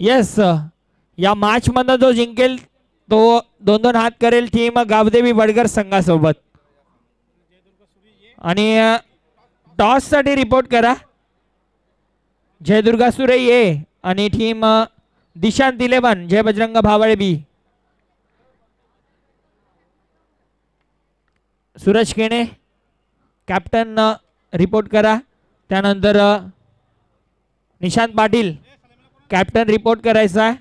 Yes, या match मध्ये जो जिंकेल तो 2-2 हात करेल टीम गावदेवी बडगर संघासोबत. आणि टॉस साठी रिपोर्ट करा जयदुर्गा सुरे ए आणि टीम दिशांत 11 जय बजरंग भावळे बी. सूरज केणे कॅप्टन रिपोर्ट करा. त्यानंतर निशांत पाटील कॅप्टन रिपोर्ट करायचा आहे.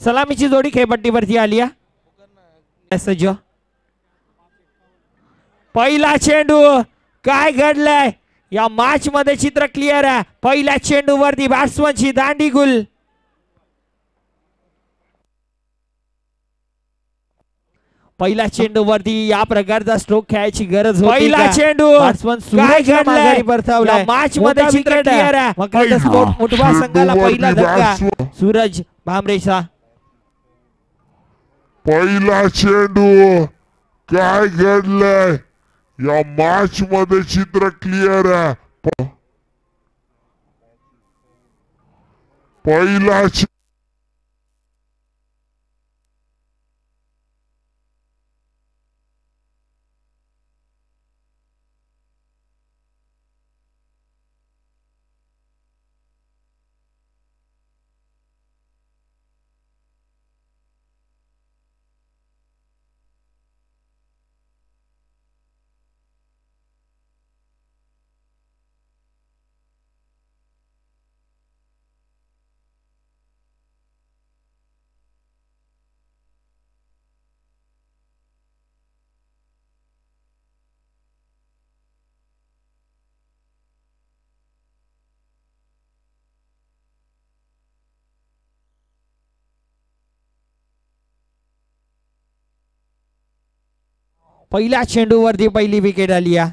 सलामीची जोडी खेळपट्टीवरती आली आहे. सज्ज पहिला चेंडू काय घडलंय या मॅच मध्ये चित्र क्लिअर आहे. पहिल्या चेंडूवरती बॅट्समनची दांडी गुल. पहिल्या चेंडूवरती या प्रकारचा स्ट्रोक खेळायची गरज होती. पहिला चेंडू बॅट्समन सूरज माघारी परतवलाय. मॅच मध्ये चित्र क्लिअर आहे. मग स्पोर्ट मुठवा संघाला पहिला धक्का सूरज भामरेचा. पहिला चेंडू काय घडलंय या मॅच मध्ये चित्र क्लिअर आहे. पहिला पहिल्या चेंडूवरती पहिली विकेट आली आहे.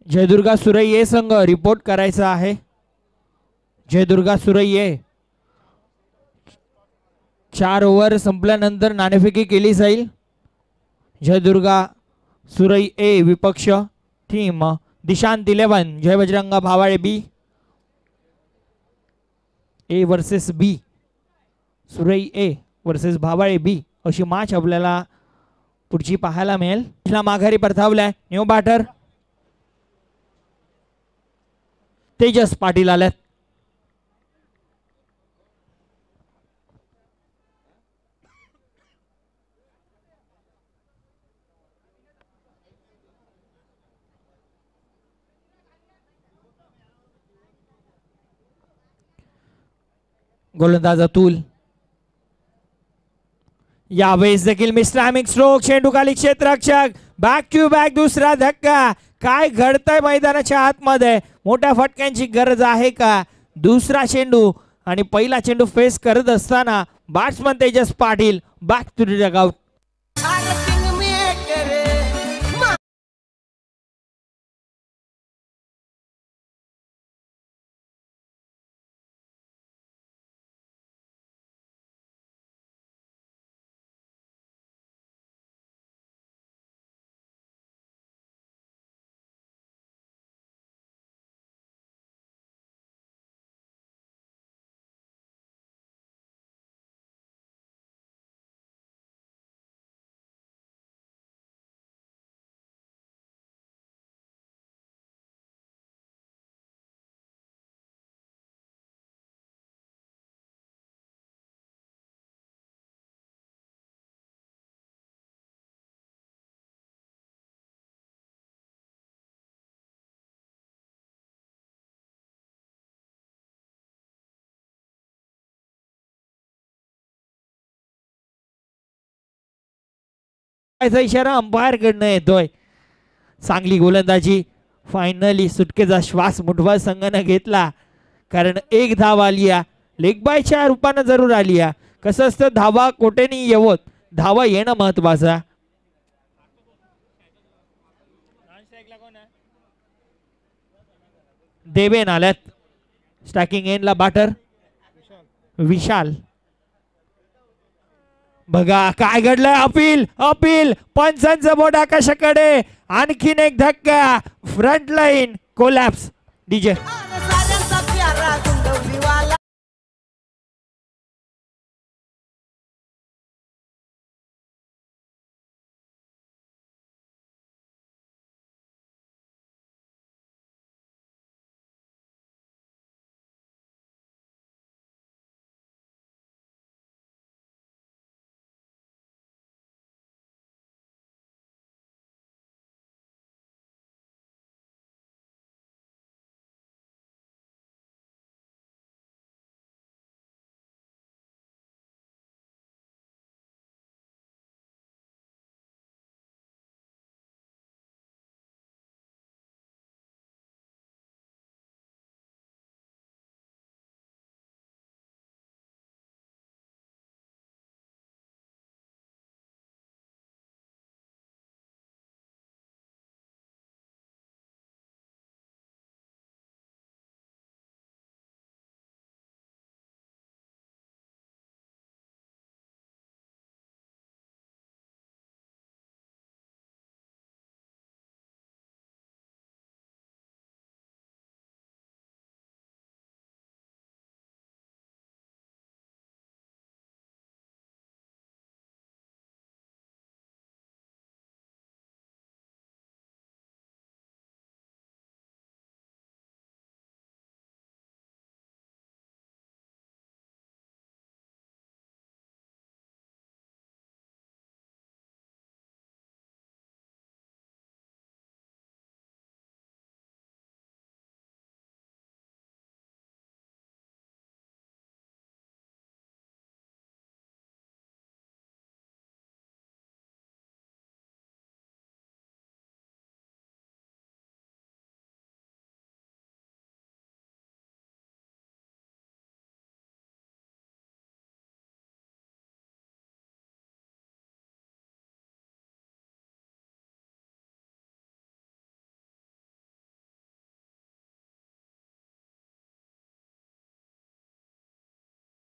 जयदुर्गा सुरैये संघ रिपोर्ट करायचा आहे. जयदुर्गा सुरैये 4 ओव्हर संपल्यानंतर नाणेफेकी केली जाईल. जयदुर्गा सुरई ए विपक्ष team Dishant 11 Jai Bajrang Bhavale B. A versus B, Surai A versus Bhavale B अशी मॅच आपल्याला पुढची पाहायला मिळेल. माघारी परतावलाय न्यू बॅटर तेजस पाटील आल्यात. गोलंदाज अतुल. यावेळेस देखील मिस्ट्रॅमिक स्ट्रोक. चेंडू खाली क्षेत्ररक्षक. बॅक टू बॅक दुसरा धक्का. काय घडतंय मैदानाच्या आतमध्ये. मोठ्या फटक्यांची गरज आहे का. दुसरा चेंडू आणि पहिला चेंडू फेस करत असताना batsman Tejas Patil back to the dugout. इशारा अंपायर कडनं येतोय. चांगली गोलंदाजी. फायनली सुटकेचा श्वास मुठवा संघाने घेतला. कारण एक धाव आली आहे. लेग बायच्या रूपाने जरूर आली आहे. कसं असतं धावा कोटेनी येवत धावा येणं महत्वाचं. देवेन आल्यात. स्टॅकिंग एंडला बॅटर विशाल. बघा काय घडलंय. अपील अपील पंचांचं बोट आकाशाकडे. आणखीन एक धक्का. Front line collapse. डीजे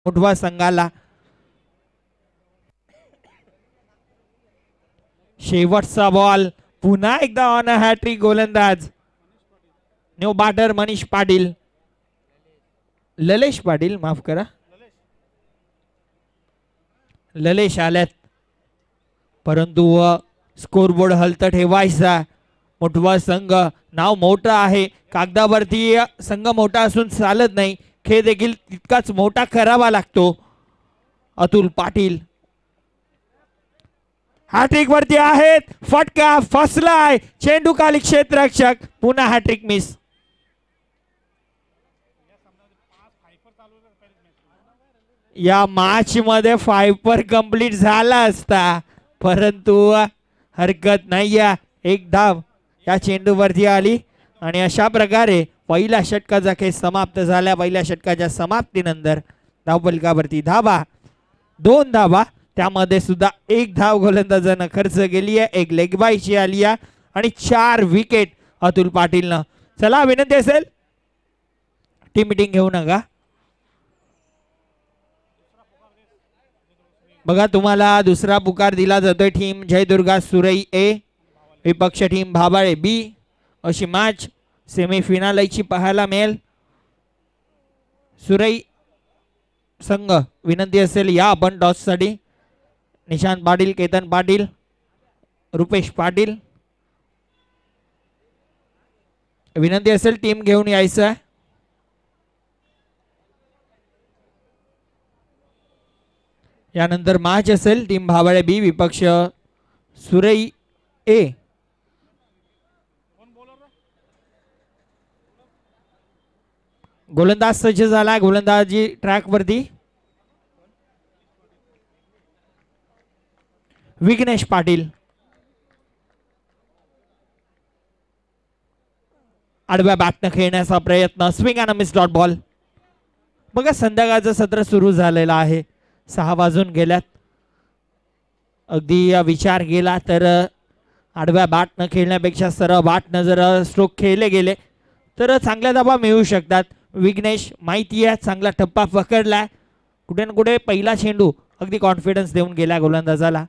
उठवा संघाला. शेवटचा बॉल. पुन्हा एकदा ऑन अ हॅट्रिक गोलंदाज. New batter Manish Patil. ललेश पाटील माफ करा. ललेश आल्यात परंतु स्कोरबोर्ड हलत ठेवायचा. मोठवा संघ नाव मोठं आहे. कागदावरती संघ मोठा असून चालत नाही. खेळ देखील तितकाच मोठा करावा लागतो. अतुल पाटील हॅट्रिक वरती आहेत. फटका फसलाय. चेंडू खाली क्षेत्ररक्षक. पुन्हा हॅट्रिक मिस. या मॅच मध्ये 5 कंप्लीट झाला असता परंतु हरकत नाही. एक धाव या चेंडूवरती आली आणि अशा प्रकारे पहिल्या षटकाचा खेळ समाप्त झाला. पहिल्या षटकाच्या समाप्तीनंतर धावफलकावरती धावा 2 धावा. त्यामध्ये सुद्धा 1 धाव गोलंदाजानं खर्च केली आहे. 1 लेग बायची आली आहे आणि 4 विकेट अतुल पाटीलनं. चला विनंती असेल टीम मीटिंग घेऊ नका. बघा तुम्हाला दुसरा पुकार दिला जातोय. टीम जयदुर्गा सुरई ए विपक्ष टीम भाबाळे बी अशी मॅच सेमीफायनलची पाहायला मिळेल. सुरई संघ विनंती असेल या आपण टॉस साठी. निशांत पाटील, केतन पाटील, रुपेश पाटील विनंती असेल टीम घेऊन यायचं आहे. यानंतर मॅच असेल टीम भाबाळे बी विपक्ष सुरई ए. गोलंदाज सज्ज झाला. गोलंदाजी ट्रॅक वरती विघ्नेश पाटील. आडव्या बॅटनं खेळण्याचा प्रयत्न. Swing and miss dot ball. बघा संध्याकाळचं सत्र सुरू झालेलं आहे. 6 वाजून गेल्यात. अगदी विचार केला तर आडव्या बॅटनं खेळण्यापेक्षा सरळ बॅटनं जर स्ट्रोक खेळले गेले तर चांगल्या धावा मिळू शकतात. विघ्नेश माहिती आहे चांगला टप्पा पकडलाय कुठे ना कुठे पहिला चेंडू अगदी कॉन्फिडन्स देऊन गेला गोलंदाजाला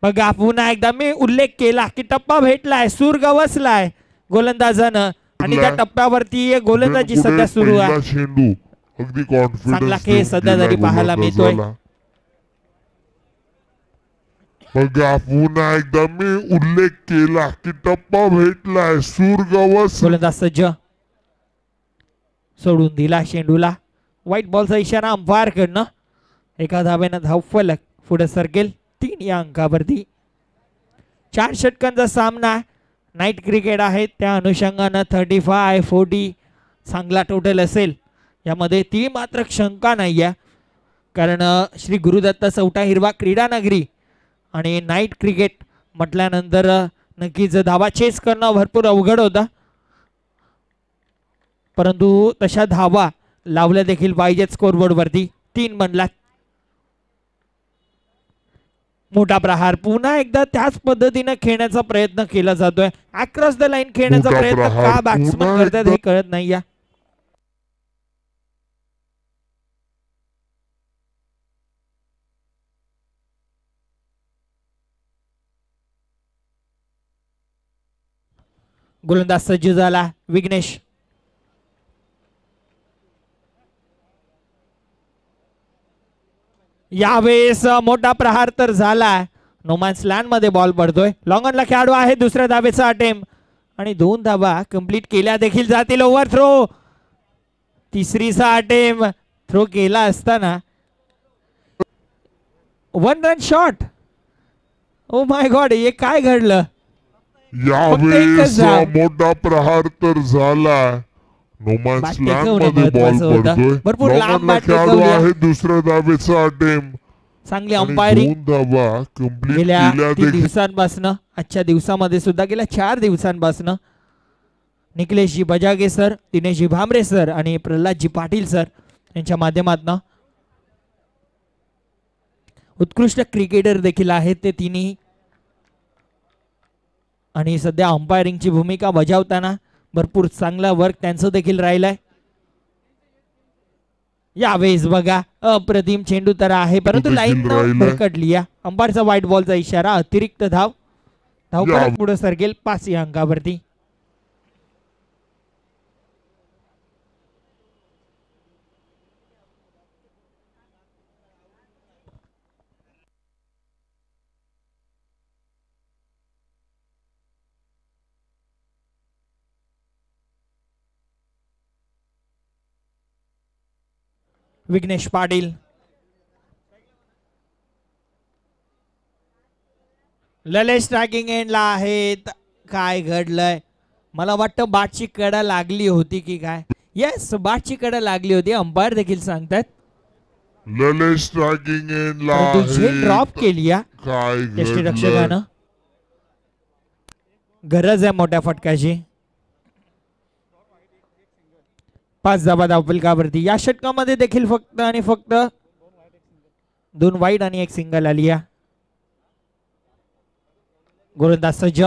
बघा पुन्हा एकदा मी उल्लेख केला की टप्पा भेटलाय सूर गवसलाय गोलंदाजानं आणि त्या टप्प्यावरती गोलंदाजी सध्या सुरू आहे चेंडू अगदी कॉन्फिडन्स चांगला खेळ सध्या तरी पाहायला मिळतोय बघा पुन्हा एकदा मी उल्लेख केला की टप्पा भेटलाय सूर गवस गोलंदाज सज्ज सोडून दिला चेंडूला व्हाईट बॉलचा इशारा अंपायर कडनं एका धाब्यानं धावफलक पुढे सरकेल 3 या अंकावरती 4 षटकांचा सामना नाईट क्रिकेट आहे त्या अनुषंगानं 35-40 चांगला टोटल असेल यामध्ये ती मात्र शंका नाही आहे कारण श्री गुरुदत्त चौटा हिरवा क्रीडा नगरी आणि नाईट क्रिकेट म्हटल्यानंतर नक्कीच धावा चेस करणं भरपूर अवघड होतं परंतु तशा धावा लावल्या देखील पाहिजेत स्कोरबोर्ड वरती 3 बनला मोठा प्रहार पुन्हा एकदा त्याच पद्धतीने खेळण्याचा प्रयत्न केला जातोय अक्रॉस द लाईन खेळण्याचा प्रयत्न का बॅट्समन करतात हे कळत नाहीये गोलंदाज सज्ज झाला विघ्नेश यावेळेस मोठा प्रहार तर झाला नोमॅन्स लँड मध्ये बॉल पडतोय लॉंगनला खेळाडू आहे दुसऱ्या धावेचा अटेम्प्ट आणि 2 धावा कंप्लीट केल्या देखील जातील ओव्हर थ्रो तिसरीचा अटेम्प्ट थ्रो केला असताना 1 run shot oh my God हे काय घडलं यावेळेस मोठा प्रहार तर झाला नोमॅन्स लँड मध्ये बॉल पडतोय भरपूर लांब बॅट खेळाडू आहे दुसऱ्या धावेचा अटेम्प्ट चांगली अंपायरिंग 2 धावा कंप्लीट गेल्या केल्या 3 दिवसांपासून आजच्या दिवसामध्ये सुद्धा गेल्या 4 दिवसांपासून निखिलेशजी बजागे सर दिनेशजी भामरे सर आणि प्रल्हादजी पाटील सर यांच्या माध्यमातून उत्कृष्ट क्रिकेटर देखील आहेत ते तिन्ही आणि सध्या अंपायरिंगची भूमिका बजावताना भरपूर चांगला वर्क त्यांचं देखील राहिलंय यावेळेस बघा अप्रतिम चेंडू तर आहे परंतु लाईन भरकटली अंपायरचा व्हाईट बॉलचा इशारा अतिरिक्त धाव परत पुढे सरकेल 5 या अंकावरती विघ्नेश पाटील ललेश ट्रॅकिंग एंडला आहेत काय घडलंय मला वाटतं बाटची कडा लागली होती की काय येस बाटची कडा लागली होती अंपायर देखील सांगतात ललेश ट्रॅकिंग एंडला ड्रॉप केली यष्टीरक्षकानं गरज आहे मोठ्या फटक्याची 5 धावा धावफलकावरती या षटकामध्ये देखील फक्त आणि फक्त 2 वाईड आणि 1 सिंगल आली आहे गोलंदाज सज्ज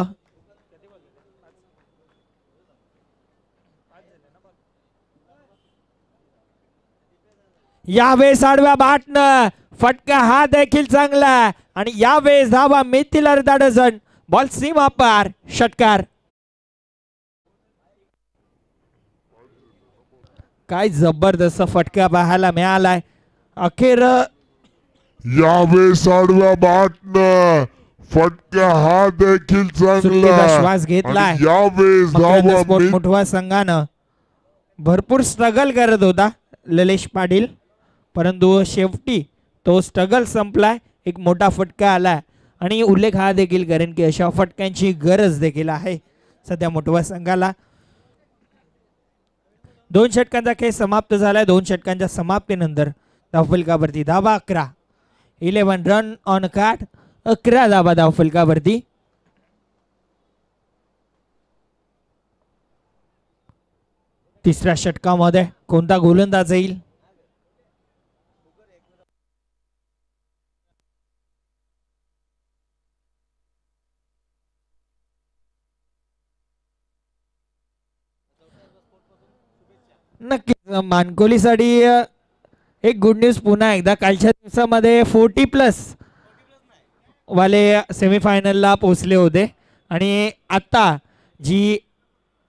यावेळेस आडव्या बॅटनं फटका हा देखील चांगला आणि यावेळेस धावा मिळतील अर्धा डझन बॉल सीमा पार षटकार काय जबरदस्त फटका पाहायला मिळालाय अखेर यावेळेस आडव्या बॅटनं फटका हा देखील चांगला श्वास घेतलाय यावेळेस मोठवा संघानं भरपूर स्ट्रगल करत होता ललेश पाटील परंतु शेवटी तो स्ट्रगल संपलाय एक मोठा फटका आला आणि उल्लेख हा देखील करेन की अशा फटक्यांची गरज देखील आहे सध्या मोठवा संघाला 2 षटकांचा खेळ समाप्त झालाय 2 षटकांच्या समाप्तीनंतर धावफलकावरती धावा 11 रन ऑन कार्ड 11 धावा धावफलकावरती तिसऱ्या षटकामध्ये कोणता गोलंदाज येईल नक्कीच मानकोलीसाठी एक गुड न्यूज पुन्हा एकदा कालच्या दिवसामध्ये 40+ वाले सेमीफायनलला पोहोचले होते आणि आता जी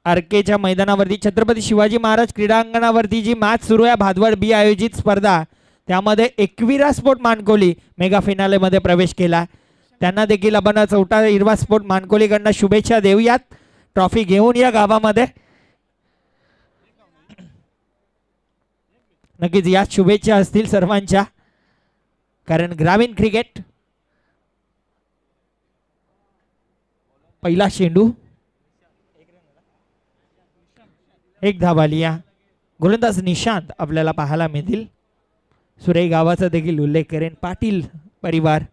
आरकेच्या मैदानावरती छत्रपती शिवाजी महाराज क्रीडांगणावरती जी मॅच सुरू आहे भादवड बी आयोजित स्पर्धा त्यामध्ये एकविरा स्पोर्ट मानकोली मेगा फिनालेमध्ये प्रवेश केला. त्यांना देखील आपण चौथा हिरवा स्पोर्ट मानकोलीकडनं शुभेच्छा देऊयात. ट्रॉफी घेऊन या गावामध्ये. नक्कीच या शुभेच्छा असतील सर्वांच्या कारण ग्रामीण क्रिकेट पहिला चेंडू एक धाव या गोलंदाज निशांत आपल्याला पाहायला मिळतील. सुरे गावाचा देखील उल्लेख करेन पाटील परिवार.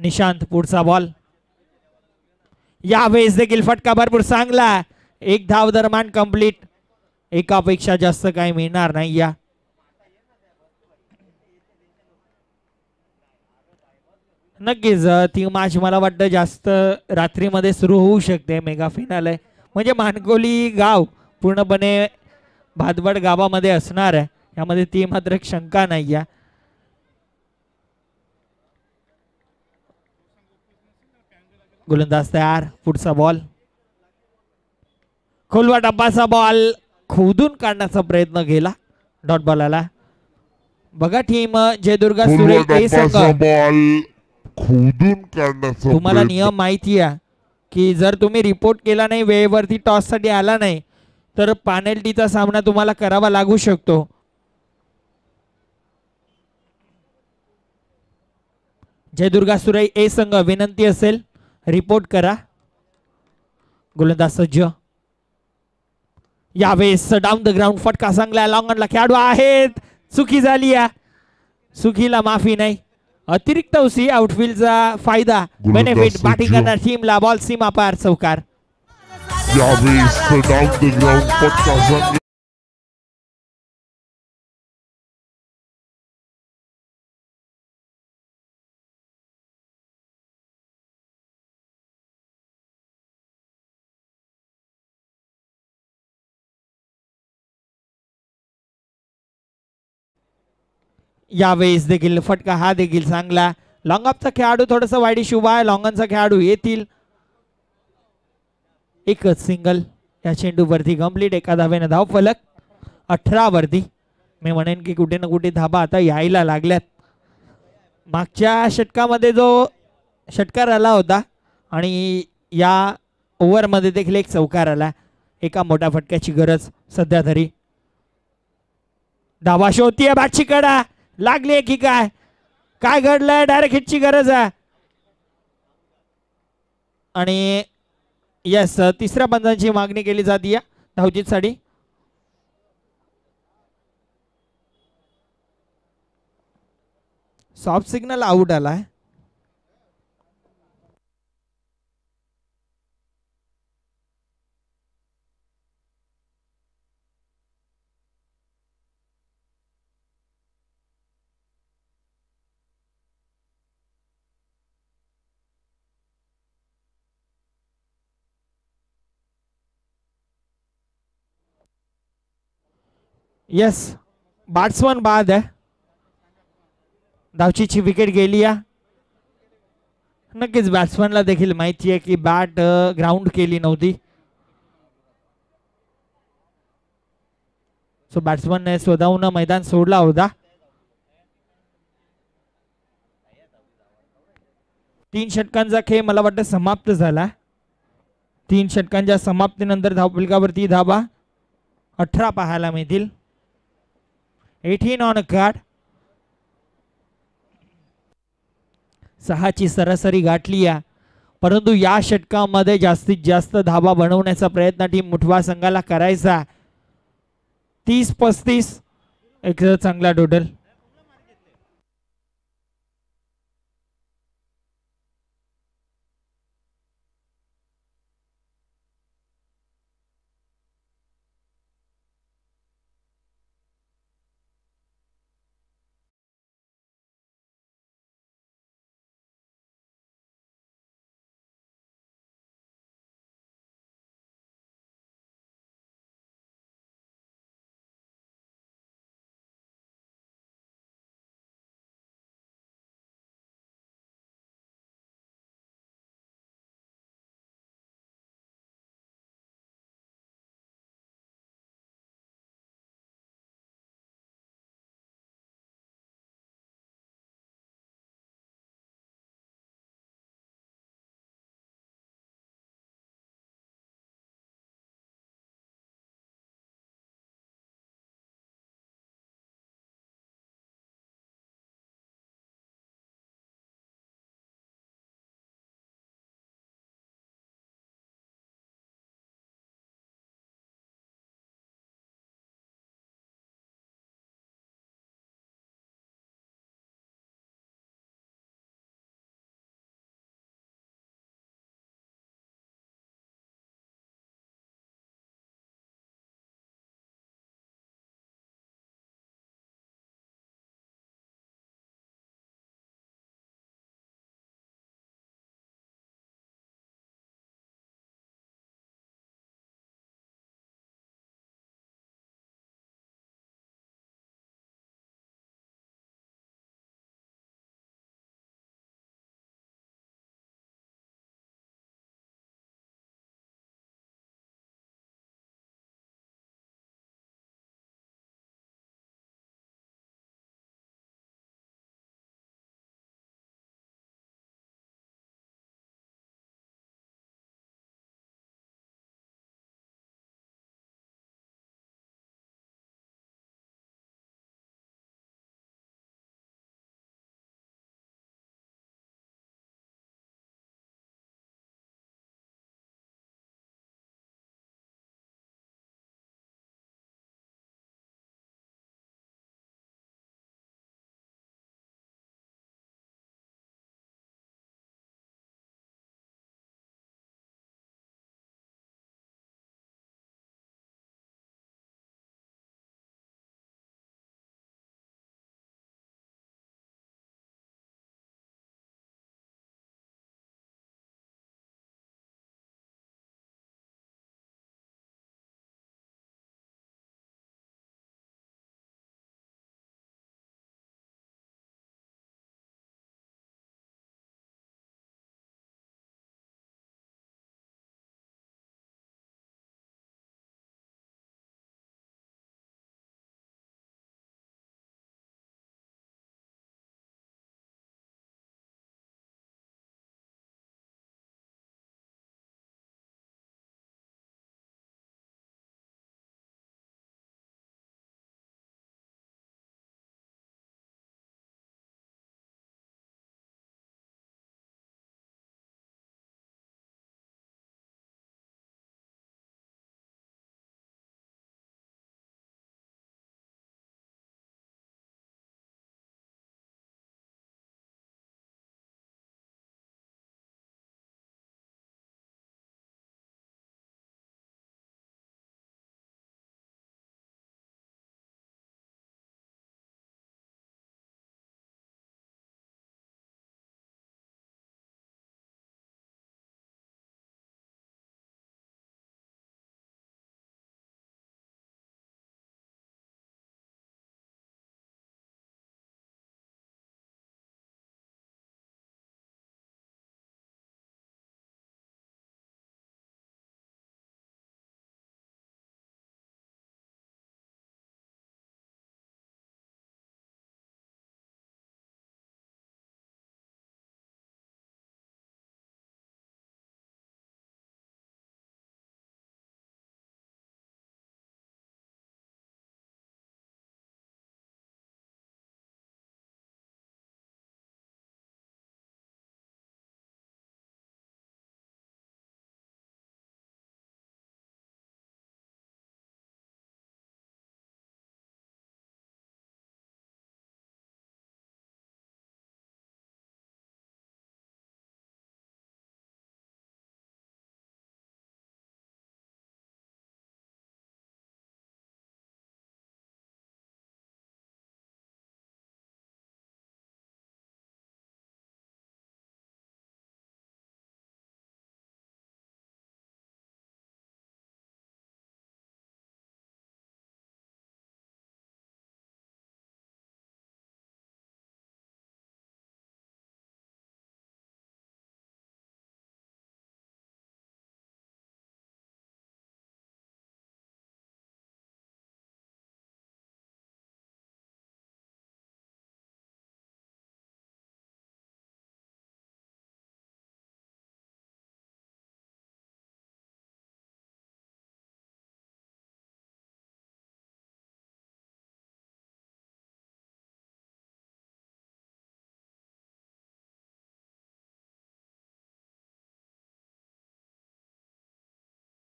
निशांत पुढचा बॉल यावेळेस देखील फटका भरपूर चांगला. एक धाव दरम्यान कंप्लीट. एकापेक्षा जास्त काही मिळणार नाही. या नक्कीच ती मॅच मला वाटतं जास्त रात्रीमध्ये सुरू होऊ शकते. मेगा फिनाले म्हणजे मानकोली गाव पूर्णपणे भादवड गावामध्ये असणार आहे यामध्ये ती मात्र एक शंका नाही आहे. गोलंदाज तयार. पुढचा बॉल खोलवा डब्बाचा बॉल खोदून काढण्याचा प्रयत्न केला. डॉट बॉल आला. बघा टीम जयदुर्गा सुरे ए संघ बॉल खोदून काढण्याचा तुम्हाला नियम माहिती आहे की जर तुम्ही रिपोर्ट केला नाही वेळेवरती टॉस साठी आला नाही तर पेनल्टीचा सामना तुम्हाला करावा लागू शकतो. जयदुर्गा सुरे ए संघ विनंती असेल रिपोर्ट करा. गोलंदाज सज्ज. यावेळेस डाऊन द ग्राउंड फटका चांगला. लॉंगनला खेळाडू आहेत. चुकी झाली या चुकीला माफी नाही. अतिरिक्त उसी आउटफील्डचा फायदा बेनिफिट बॅटिंग करणार टीमला. बॉल सीमा पार चौकार. यावेळेस डाऊन द ग्राउंड फटका चांगला. यावेळेस देखील फटका हा देखील चांगला. लॉंग ऑफचा खेळाडू थोडस वाईडी शुभ आहे. लॉंगनचा खेळाडू येतील. एकच सिंगल या चेंडू वरती कंप्लीट. एका धावेने धाव फलक 18 वरती. मी म्हणेन की कुठे ना कुठे धाबा आता यायला लागल्यात. मागच्या षटकामध्ये जो षटकार आला होता आणि या ओव्हरमध्ये देखील एक चौकार आला. एका मोठ्या फटक्याची गरज सध्या तरी. धावा शोधतीये बॅटची कडा लागली की काय काय घडलंय. डायरेक्ट हिटची गरज आहे आणि यस तिसऱ्या पंचांची मागणी केली जाते धावचीसाठी. सॉफ्ट सिग्नल आउट आलाय. यस बॅट्समन बाद आहे. धावचीची विकेट गेली या. नक्कीच बॅट्समनला देखील माहिती आहे की बॅट ग्राउंड केली नव्हती. सो बॅट्समनने स्वतःहून मैदान सोडला होता. 3 षटकांचा खेळ मला वाटतं समाप्त झाला. 3 षटकांच्या समाप्तीनंतर धावफलकावरती धाबा 18 पाहायला मिळतील. 18 ऑन अ कार्ड. 6ची सरासरी गाठली या परंतु या षटकामध्ये जास्तीत जास्त धाबा बनवण्याचा प्रयत्न टीम मुठवा संघाला करायचा. 30-35 एक चांगला टोटल.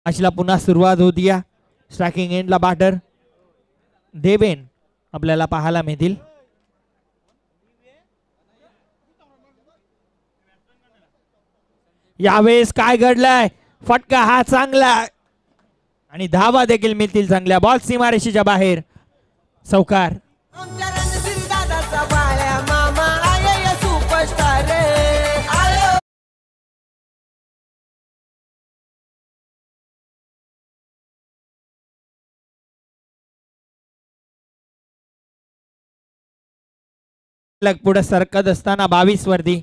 मॅचला पुन्हा सुरुवात होतीया. स्ट्रायकिंग एंडला बॅटर देवेन आपल्याला पाहायला मिळतील. यावेळेस काय घडलंय, फटका हा चांगला आणि धावा देखील मिळतील चांगल्या. बॉल सीमारेषेच्या बाहेर. चौकार. पुढे सरकत असताना 22 वरती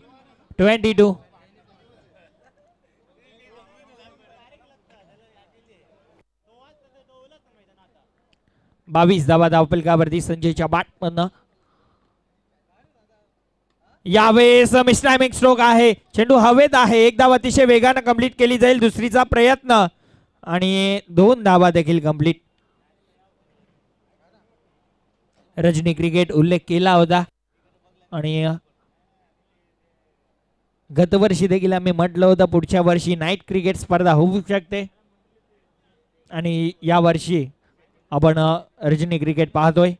22. धावा धावपलकावरती संजयच्या बॅट मधनं. यावेळेस मिसटायमिंग स्ट्रोक आहे. चेंडू हवेत आहे. एक धाव अतिशय वेगानं कंप्लीट केली जाईल. दुसरीचा प्रयत्न आणि 2 धावा देखील कंप्लीट. रजनी क्रिकेट उल्लेख केला होता आणि गतवर्षी देखील आम्ही म्हटलं होतं पुढच्या वर्षी नाईट क्रिकेट स्पर्धा होऊ शकते आणि या वर्षी आपण रजनी क्रिकेट पाहतोय.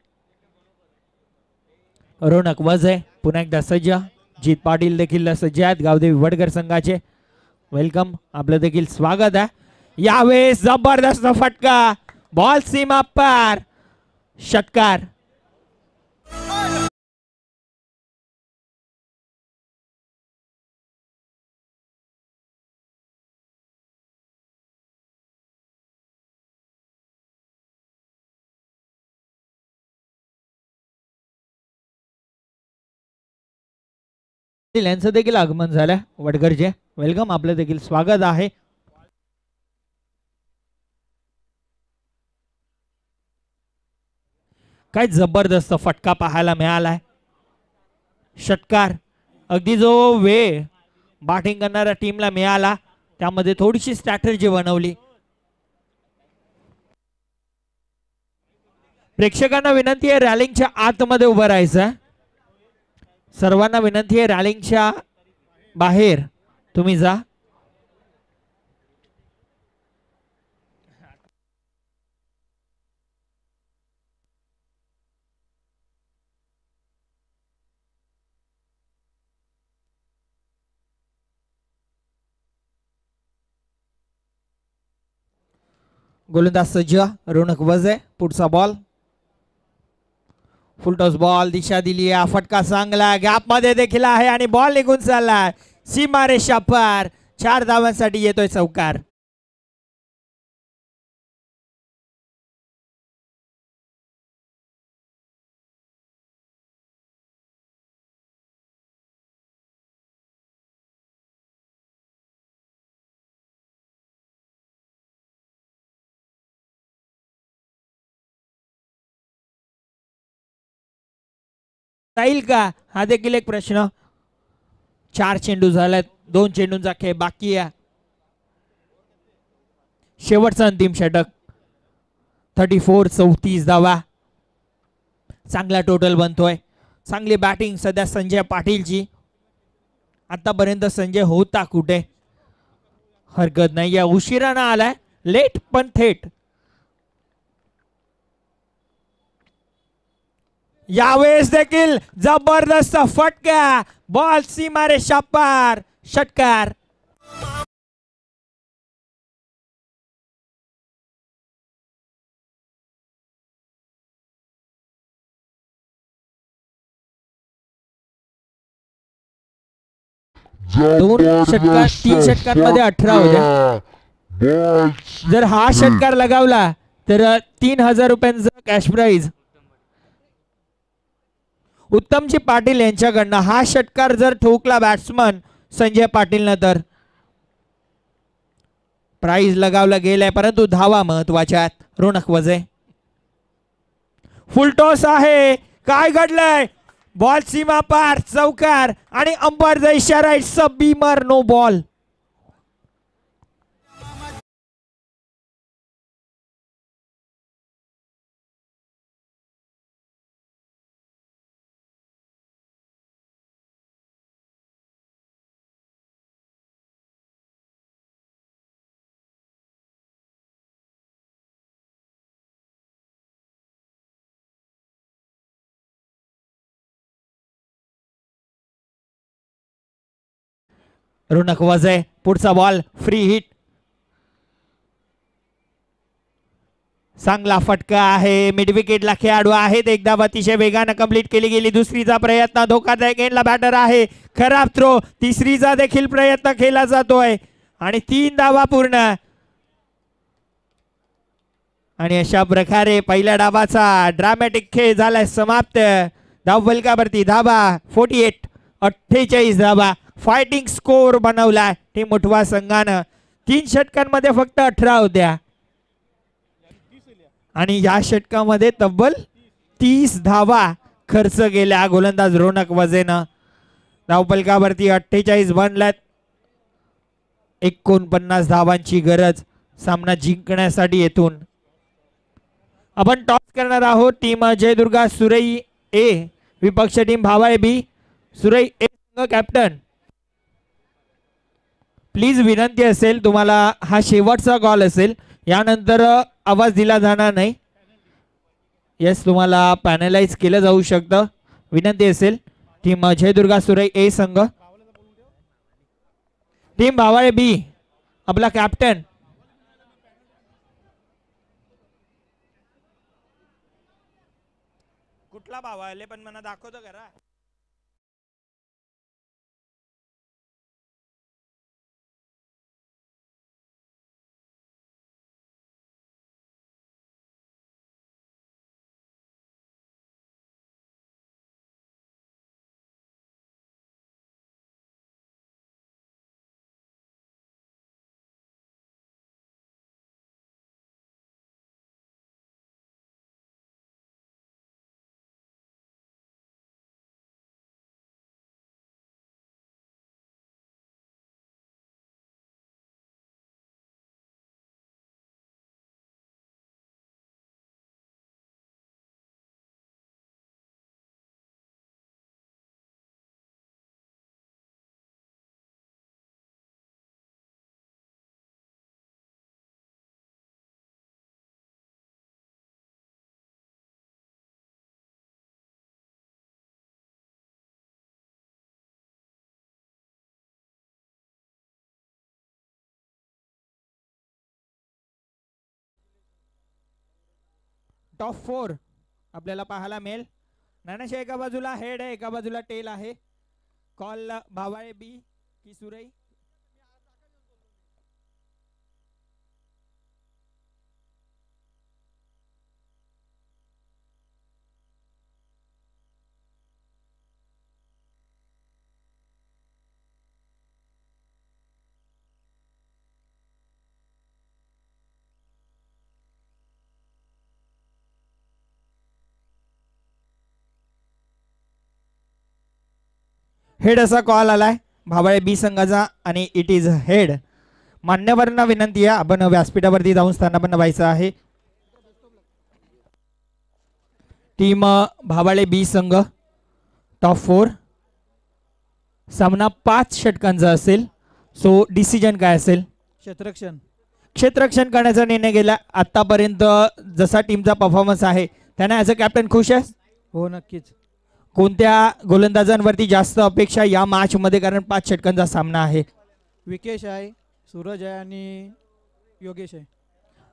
रोनक वजे पुन्हा एकदा सज्ज. जीत पाटील देखील सज्ज आहेत गावदेवी वडगर संघाचे. वेलकम, आपलं देखील स्वागत आहे. यावेळेस जबरदस्त फटका. बॉल सीमा पार. षटकार. यांचं देखील आगमन झालं वडगरचे. वेलकम, आपलं देखील स्वागत आहे. काय जबरदस्त फटका पाहायला मिळालाय. षटकार. अगदी जो वेळ बॅटिंग करणाऱ्या टीमला मिळाला त्यामध्ये थोडीशी स्ट्रॅटेजी बनवली. प्रेक्षकांना विनंती आहे रॅलिंगच्या आतमध्ये उभं राहायचं. सर्वांना विनंती आहे रॅलिंगच्या बाहेर तुम्ही जा. गोलंदाज सज्ज. रोनक वजे. पुढचा बॉल. Full toss ball. दिशा दिली आहे. फटका चांगला गॅप मध्ये देखील आहे आणि बॉल निघून चाललाय सीमारेषा पार. 4 धावांसाठी येतोय चौकार. जाईल का हा देखील एक प्रश्न. 4 चेंडू झालेत. 2 चेंडूंचा खेळ बाकी आहे. शेवटचा अंतिम षटक. 34 धावा. चांगला टोटल बनतोय. चांगली बॅटिंग सध्या संजय पाटीलची. आतापर्यंत संजय होता कुठे, हरकत नाही. या उशिरानं आलाय, लेट पण थेट. यावेळेस देखील जबरदस्त फटका. बॉल सीमारेषा पार. षटकार. षटकार 3 षटकांमध्ये 18 होत्या. जर हा षटकार लगावला तर 3000 रुपयांचं कॅश प्राइज. उत्तमजी पाटील यांच्याकडनं हा षटकार जर ठोकला बॅट्समन संजय पाटीलनं तर प्राइज लगावला गेलाय, परंतु धावा महत्वाच्या. रोनक वजे. फुलटॉस आहे. काय घडलंय. बॉल सीमा पार. चौकार आणि अंपायरचा इशारा. It's a beamer, no ball. Ronak Vaje पुढचा बॉल फ्री हिट. चांगला फटका आहे. मिड विकेटला खेळाडू आहेत. एकदा अतिशय वेगानं कंप्लीट केली गेली. दुसरीचा प्रयत्न धोकादायक एंडला बॅटर आहे. खराब थ्रो. तिसरीचा देखील प्रयत्न केला जातोय आणि 3 धावा पूर्ण. आणि अशा प्रकारे पहिल्या डावाचा ड्रामॅटिक खेळ झालाय समाप्त. धावफलकावरती धाबा 48 धाबा फायटिंग स्कोर बनवलाय टीम मोठवा संघानं. 3 षटकांमध्ये फक्त 18 होत्या आणि या षटकामध्ये तब्बल 30 धावा खर्च केल्या गोलंदाज रोनक वजेनं. धावफलकावरती 48 बनल्यात. 49 धावांची गरज सामना जिंकण्यासाठी येथून. आपण टॉस करणार आहोत. टीम जयदुर्गा सुरई ए विपक्ष team Bhavale B. Surai A captain please विनंती असेल तुम्हाला हा शेवटचा कॉल असेल. यानंतर आवाज दिला जाणार नाही. यस तुम्हाला पॅनलाइज केलं जाऊ शकतं. विनंती असेल. टीम जयदुर्गा सुरई ए संघ. टीम भावाळे बी आपला कॅप्टन कुठला भावाळे पण मला दाखवतो करा. टॉप 4 आपल्याला पाहायला मिळेल. नानाशा एका बाजूला हेड आहे, एका बाजूला टेल आहे. कॉल भावाळे बी की सुरई. हेड असा कॉल आलाय भावाळे बी संघाचा आणि इट इज हेड. मान्यवरांना विनंती आहे आपण व्यासपीठावरती जाऊन स्थानापन्न व्हायचं आहे. टीम भावाळे बी संघ टॉप 4. सामना 5 षटकांचा असेल. सो डिसिजन काय असेल? क्षेत्ररक्षण करण्याचा निर्णय गेला. आतापर्यंत जसा टीमचा परफॉर्मन्स आहे त्याने ॲज अ कॅप्टन खुश आहे? हो नक्कीच. कोणत्या गोलंदाजांवरती जास्त अपेक्षा या मॅच मध्ये, कारण 5 षटकांचा सामना आहे? विकेश आहे, सूरज आहे आणि योगेश आहे.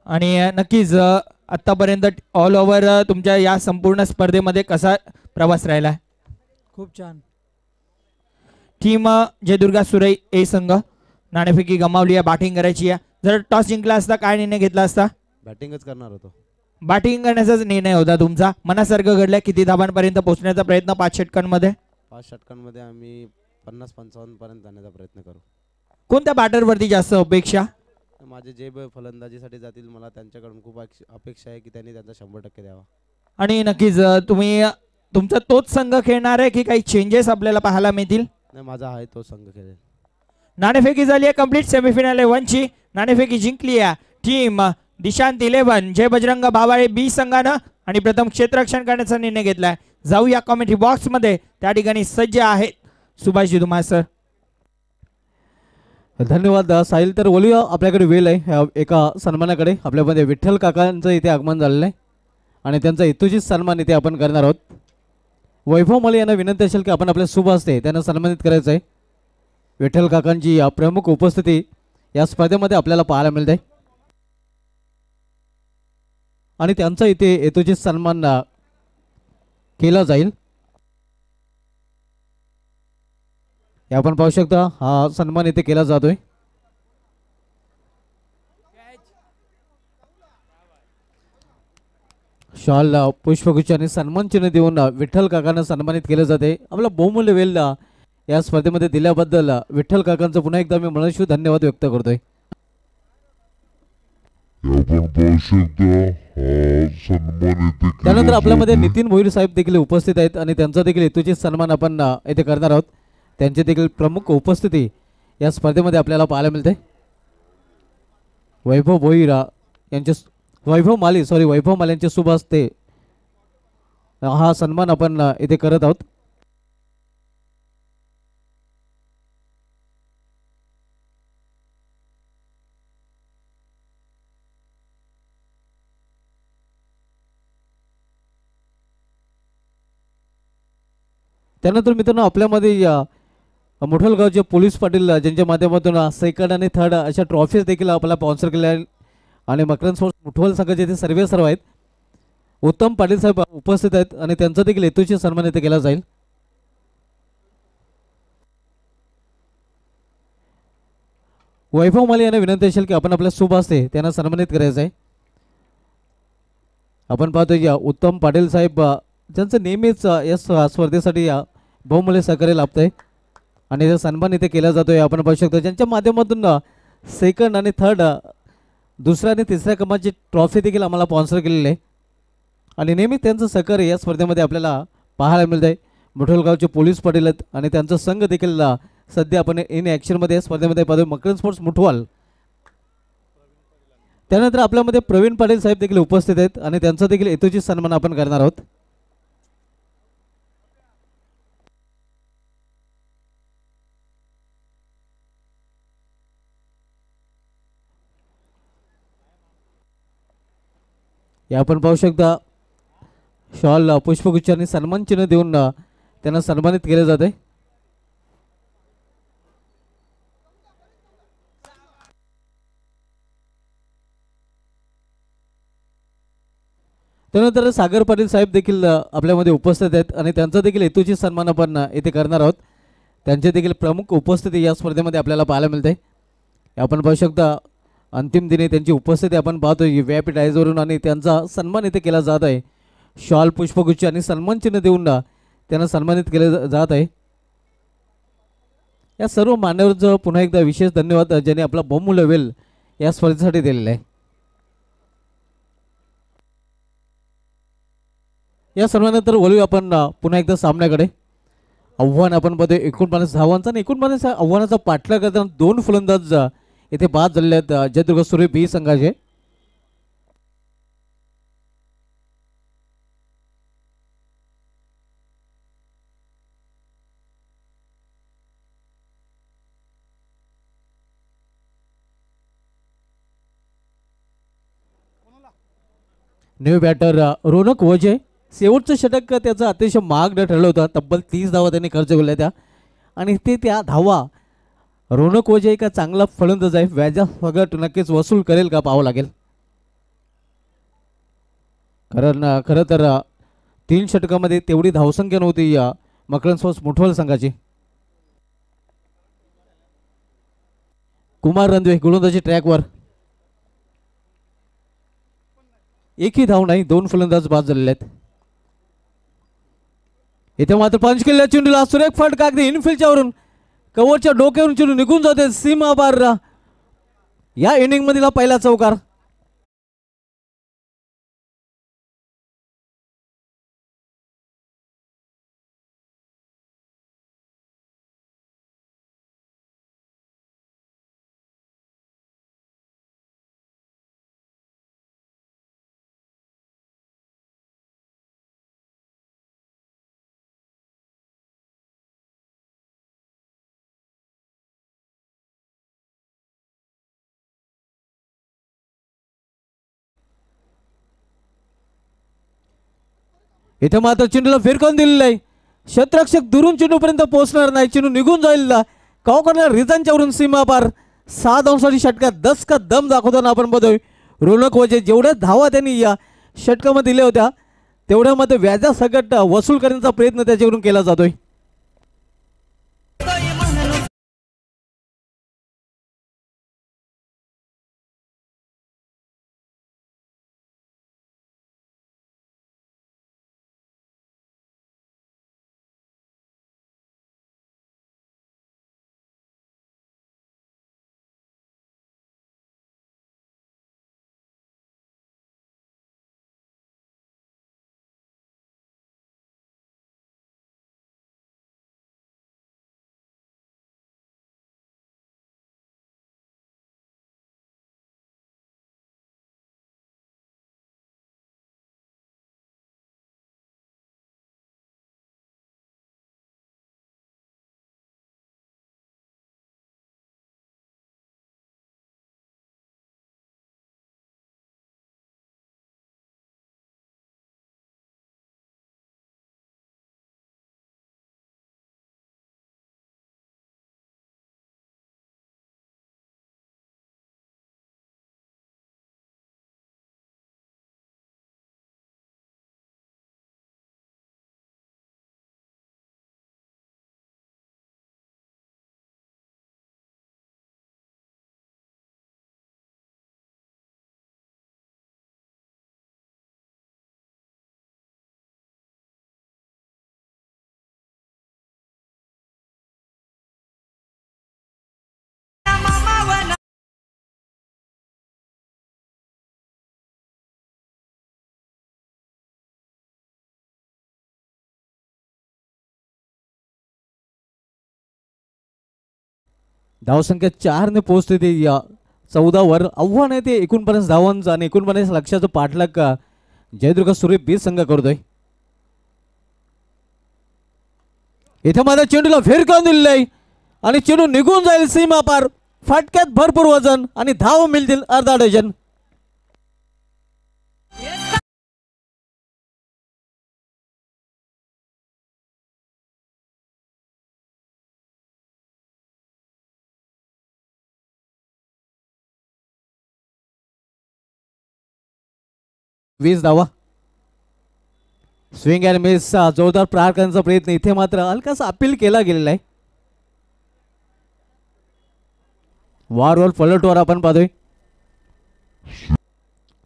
आणि नक्कीच आतापर्यंत ऑल ओव्हर तुमच्या या संपूर्ण स्पर्धेमध्ये कसा प्रवास राहिला? खूप छान. टीम जयदुर्गा सुरई ए संघ नाणेफेकी गमावली आहे. बॅटिंग करायची आहे. जर टॉस जिंकला असता काय निर्णय घेतला असता? बॅटिंगच करणार होतो. बॅटिंग करण्याचाच निर्णय होता तुमचा. मनासारखं घडलं. किती धावांपर्यंत पोहोचण्याचा प्रयत्न 5 षटकांमध्ये? 5 षटकांमध्ये आम्ही 50-55 पर्यंत जाण्याचा प्रयत्न करू. कोणत्या बॅटरवरती जास्त अपेक्षा? माझे जे फलंदाजीसाठी जातील मला त्यांच्याकडून खूप अपेक्षा आहे की त्यांनी त्यांचा 100% द्यावा. आणि नक्कीच तुम्ही तुमचा तोच संघ खेळणार आहे की काही चेंजेस आपल्याला पाहायला मिळतील? नाही, माझा आहे तो संघ खेळेल. नाणेफेकी झाली आहे कंप्लीट. सेमीफायनल 1 ची नाणेफेकी जिंकली आहे टीम दिशांत 11 जय बजरंग भावाळे बी संघानं आणि प्रथम क्षेत्ररक्षण करण्याचा निर्णय घेतलाय. जाऊया कमेंट्री बॉक्स मध्ये. त्या ठिकाणी सज्ज आहेत सुभाषजी धुमाळ सर. धन्यवाद साहिल. तर बोलूया आपल्याकडे वेळ आहे एका सन्मानाकडे. आपल्यामध्ये विठ्ठल काकांचं इथे आगमन झालेलं आहे आणि त्यांचा हेतूचित सन्मान इथे आपण करणार आहोत. वैभव मले यांना विनंती असेल की आपण आपल्या शुभ हस्ते त्यांना सन्मानित करायचं आहे. विठ्ठल काकांची प्रमुख उपस्थिती या स्पर्धेमध्ये आपल्याला पाहायला मिळते आणि त्यांचा इथे यथोचित सन्मान केला जाईल. हे आपण पाहू शकता हा सन्मान इथे केला जातोय. शॉल पुष्पगुच्छ आणि सन्मान चिन्ह देऊन विठ्ठल काकांना सन्मानित केले जाते. आपला बहुमूल्य वेळ या स्पर्धेमध्ये दिल्याबद्दल विठ्ठल काकांचं पुन्हा एकदा मी मनस्वी धन्यवाद व्यक्त करतोय. आपण पाहू शकता हा सन्मान इथे त्यानंतर केला आपल्यामध्ये जातोय. नितीन भोईर साहेब देखील उपस्थित आहेत आणि त्यांचा देखील यथोचित सन्मान आपण इथे करणार आहोत. त्यांची देखील प्रमुख उपस्थिती या स्पर्धेमध्ये आपल्याला पाहायला मिळते. वैभव भोईर यांचे वैभव माली यांचे शुभ हस्ते हा सन्मान आपण इथे करत आहोत. त्यानंतर मित्रांनो आपल्यामध्ये मुठलगावचे पोलीस पाटील ज्यांच्या माध्यमातून सेकंड आणि थर्ड अशा ट्रॉफीज देखील आपल्याला स्पॉन्सर केल्या आहेत आणि मकरंद स्पोर्ट्स मुठवल संघाचे ते सर्व आहेत. उत्तम पाटील साहेब उपस्थित आहेत आणि त्यांचा देखील हेतूची सन्मान इथे केला जाईल. वैभव माली यांना विनंती असेल की आपण आपल्या शुभ हस्ते त्यांना सन्मानित करायचं आहे. आपण पाहतो या उत्तम पाटील साहेब ज्यांचं नेहमीच या स्पर्धेसाठी बहुमूल्य सहकार्य लाभतंय आणि त्याचा सन्मान इथे केला जातोय. आपण पाहू शकतो ज्यांच्या माध्यमातून सेकंड आणि थर्ड दुसऱ्या आणि तिसऱ्या क्रमांकाची ट्रॉफी देखील आम्हाला स्पॉन्सर केलेली आहे आणि नेहमी त्यांचं सहकार्य या स्पर्धेमध्ये आपल्याला पाहायला मिळत आहे. मुठलगावचे पोलीस पाटील आहेत आणि त्यांचा संघ देखील सध्या आपण इन ॲक्शनमध्ये या स्पर्धेमध्ये पाहतो मकरंद स्पोर्ट्स मुठवाल. त्यानंतर आपल्यामध्ये प्रवीण पाटील साहेब देखील उपस्थित आहेत आणि त्यांचा देखील यथोचित सन्मान आपण करणार आहोत. हे आपण पाहू शकता शॉल पुष्पगुच्छ आणि सन्मान चिन्ह देऊन त्यांना सन्मानित केले जाते. त्यानंतर सागर पाटील साहेब देखील आपल्यामध्ये उपस्थित आहेत आणि त्यांचा देखील हेतूची सन्मान आपण इथे करणार आहोत. त्यांचे देखील प्रमुख उपस्थिती या स्पर्धेमध्ये आपल्याला पाहायला मिळते. आपण पाहू शकता अंतिम दिनी त्यांची उपस्थिती आपण पाहतो व्यापीठ आयजवरून आणि त्यांचा सन्मान इथे केला जात आहे. शॉल पुष्पगुच्छ आणि सन्मान चिन्ह देऊन त्यांना सन्मानित केले जात आहे. या सर्व मान्यवरांचं पुन्हा एकदा विशेष धन्यवाद ज्यांनी आपला बहुमूल्य वेळ या स्पर्धेसाठी दिलेला आहे. या सर्वांनंतर वळूया आपण पुन्हा एकदा सामन्याकडे. आव्हान आपण पाहतोय 49 धावांचा आणि 49 आव्हानाचा पाठलाग करताना 2 फलंदाज इथे बाद झालेले आहेत जयदुर्ग सूर्य बी संघाचे. न्यू बॅटर रोनक वजे शेवटचं षटक त्याचं अतिशय महाग ठरलं होतं. तब्बल 30 धावा त्यांनी खर्च केल्या त्या आणि ते त्या धावा रोनक वजे एक चांगला फलंदाज आहे. व्याजा सगळं नक्कीच वसूल करेल का पाहावं लागेल. कारण खरं तर 3 षटकामध्ये तेवढी धावसंख्या नव्हती या मकरंद स्पोर्ट्स मुठवल संघाची. कुमार रणदिवे गोलंदाजी ट्रॅकवर एकही धाव नाही. 2 फलंदाज बाद झालेले आहेत. इथे मात्र पंच केलेल्या चेंडूला सुरेख फटका अगदी इनफिल्डच्या वरून कव्हरच्या डोक्यावरून चेंडू निघून जाते सीमा पार. या इनिंग मधील पहिला चौकार. इथे मात्र चेंडूला फिरकून दिलेला आहे. क्षेत्ररक्षक दुरून चेंडूपर्यंत पोहोचणार नाही. चेंडू निघून जाईल कॉकरला रिझनच्या वरून सीमा पार 6 धावांसाठी षटकात 10 का दम दाखवताना आपण बघतोय. रोनक वजे जेवढ्या धावा त्यांनी या षटकामध्ये दिल्या होत्या तेवढ्यामध्ये व्याजासकट वसूल करण्याचा प्रयत्न त्याच्याकडून केला जातोय. धावसंख्या 4 ने पोहोचते ते या 14 वर. आव्हान आहे ते 49 धावांचं आणि 49 लक्षाचं पाठलाग का जयदुर्ग सूर्य बी संघ करतोय. इथे मात्र चेंडूला फिरकावून दिलेलं आणि चेंडू निघून जाईल सीमा पार. फटक्यात भरपूर वजन आणि धाव मिळतील अर्धा डझन. वीस धावा. स्विंग अँड मिस जोरदार प्रहार करण्याचा प्रयत्न इथे मात्र हलकासा अपील केला गेलेला आहे. वारवर पलटवर आपण पाहतोय.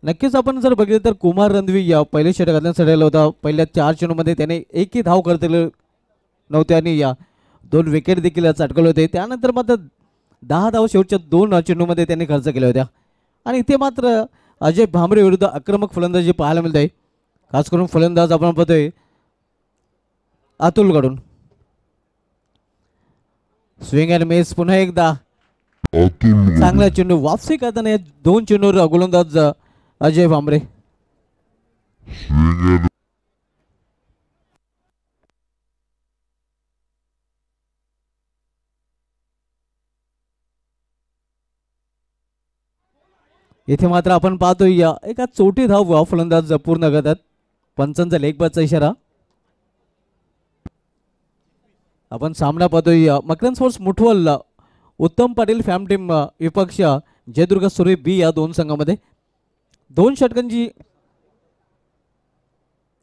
नक्कीच आपण जर बघितलं तर कुमार रणवी या पहिले षटकात चढलेला होता. पहिल्या 4 चेंडूमध्ये त्याने एकही धाव करतले नव्हते आणि या 2 विकेट देखील चटकले होते. त्यानंतर मात्र 10 धाव शेवटच्या 2 चेंडूमध्ये त्यांनी खर्च केल्या होत्या. आणि इथे मात्र अजय भांबरे विरुद्ध आक्रमक फलंदाजी पाहायला मिळत आहे. खास करून फलंदाज आपण पाहतोय अतुलकडून. स्विंग अँड मिस पुन्हा एकदा चांगला चेंडू वापसी करताना या 2 चेंडूवर गोलंदाज अजय भांबरे. इथे मात्र आपण पाहतोय या एका चोटी धाव फलंदाज पूर्ण करतात. पंचांचा लेगबाजचा इशारा. आपण सामना पाहतोय मकरंद स्पोर्ट्स मुठवल उत्तम पाटील फॅम टीम विपक्ष जयदुर्ग सूर्य बी या 2 संघामध्ये 2 षटकांची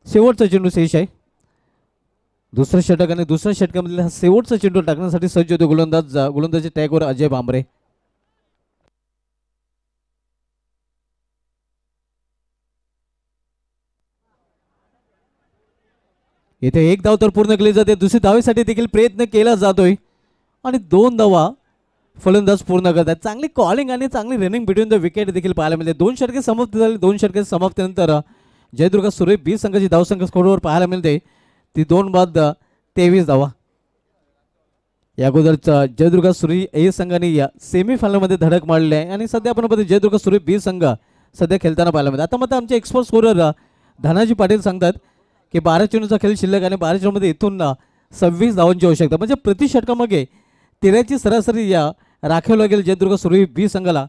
शेवटचा चेंडू शेष आहे. दुसऱ्या षटक आणि दुसऱ्या षटकामधील हा शेवटचा चेंडू टाकण्यासाठी सज्ज होते गोलंदाजी टॅगवर अजय भांबरे. इथे 1 धाव तर पूर्ण केली जाते. दुसरी धावेसाठी देखील प्रयत्न केला जातोय आणि 2 धावा फलंदाज पूर्ण करतात. चांगली कॉलिंग आणि चांगली रनिंग बिटवीन द विकेट देखील पाहायला मिळते. 2 षटके समाप्त झाले. 2 षटके समाप्तीनंतर जयदुर्ग सूर्य बी संघाची धावसंख्या स्कोरवर पाहायला मिळते ती 2 बाद 23 धावा. या अगोदरचा जयदुर्ग सूर्य ए संघाने या सेमीफायनलमध्ये धडक मारली आहे आणि सध्या आपण बघतो जयदुर्ग सूर्य बी संघ सध्या खेळताना पाहायला मिळते. आता मात्र आमचे एक्सपर्ट स्कोरर धनाजी पाटील सांगतात की 12 चेंडूचा खेळ शिल्लक आणि 12 चेंडूमध्ये इथून 26 धावांची आवश्यकता. म्हणजे प्रति षटकामागे 13ची सरासरी या राखावी लागेल जयदुर्ग सूर्य बी संघाला